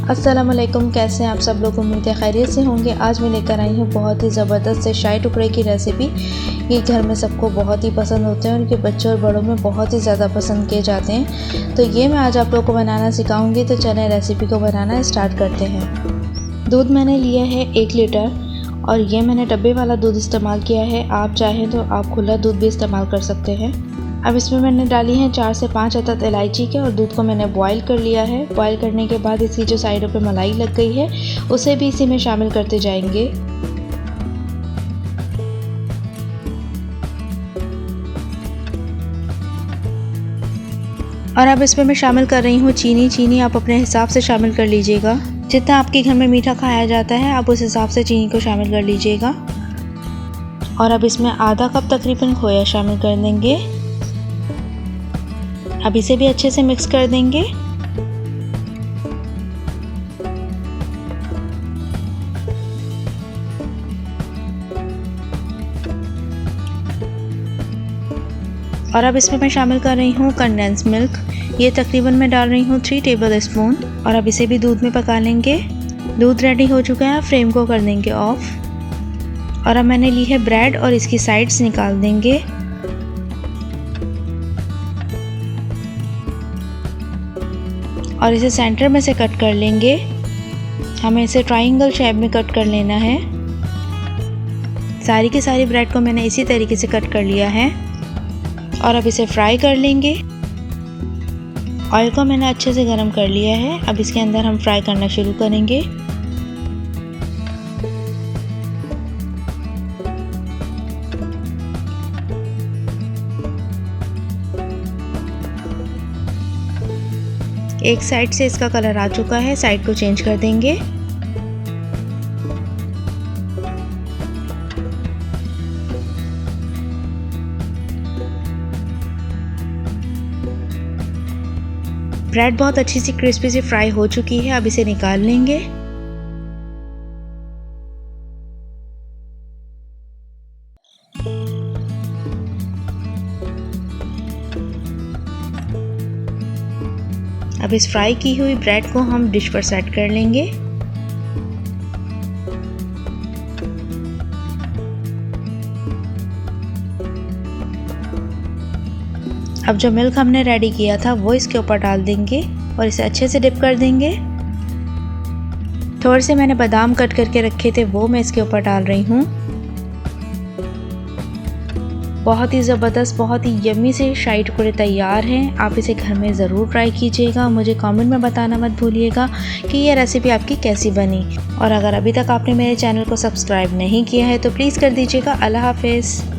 अस्सलाम वालेकुम, कैसे हैं आप सब लोग। उम्मीद है खैरियत से होंगे। आज मैं लेकर आई हूँ बहुत ही ज़बरदस्त से शाही टुकड़े की रेसिपी। ये घर में सबको बहुत ही पसंद होते हैं, उनके बच्चों और बड़ों में बहुत ही ज़्यादा पसंद किए जाते हैं। तो ये मैं आज आप लोगों को बनाना सिखाऊंगी। तो चलें रेसिपी को बनाना स्टार्ट करते हैं। दूध मैंने लिया है 1 लीटर और ये मैंने डब्बे वाला दूध इस्तेमाल किया है। आप चाहें तो आप खुला दूध भी इस्तेमाल कर सकते हैं। अब इसमें मैंने डाली हैं 4 से 5 अदद इलायची के और दूध को मैंने बॉईल कर लिया है। बॉईल करने के बाद इसकी जो साइडों पे मलाई लग गई है उसे भी इसी में शामिल करते जाएंगे। और अब इसमें मैं शामिल कर रही हूँ चीनी आप अपने हिसाब से शामिल कर लीजिएगा। जितना आपके घर में मीठा खाया जाता है आप उस हिसाब से चीनी को शामिल कर लीजिएगा। और अब इसमें आधा कप तकरीबन खोया शामिल कर देंगे। अब इसे भी अच्छे से मिक्स कर देंगे। और अब इसमें मैं शामिल कर रही हूँ कंडेंस मिल्क। ये तकरीबन मैं डाल रही हूँ 3 टेबल स्पून। और अब इसे भी दूध में पका लेंगे। दूध रेडी हो चुका है, फ्लेम को कर देंगे ऑफ। और अब मैंने ली है ब्रेड और इसकी साइड्स निकाल देंगे। और इसे सेंटर में से कट कर लेंगे। हमें इसे ट्रायंगल शेप में कट कर लेना है। सारी की सारी ब्रेड को मैंने इसी तरीके से कट कर लिया है। और अब इसे फ्राई कर लेंगे। ऑयल को मैंने अच्छे से गर्म कर लिया है। अब इसके अंदर हम फ्राई करना शुरू करेंगे। एक साइड से इसका कलर आ चुका है, साइड को चेंज कर देंगे। ब्रेड बहुत अच्छी सी क्रिस्पी सी फ्राई हो चुकी है। अब इसे निकाल लेंगे। अब इस फ्राई की हुई ब्रेड को हम डिश पर सेट कर लेंगे। अब जो मिल्क हमने रेडी किया था वो इसके ऊपर डाल देंगे और इसे अच्छे से डिप कर देंगे। थोड़े से मैंने बादाम कट करके रखे थे वो मैं इसके ऊपर डाल रही हूँ। बहुत ही ज़बरदस्त, बहुत ही यम्मी से शाही टुकड़े तैयार हैं। आप इसे घर में ज़रूर ट्राई कीजिएगा। मुझे कमेंट में बताना मत भूलिएगा कि ये रेसिपी आपकी कैसी बनी। और अगर अभी तक आपने मेरे चैनल को सब्सक्राइब नहीं किया है तो प्लीज़ कर दीजिएगा। अल्लाह हाफ़िज़।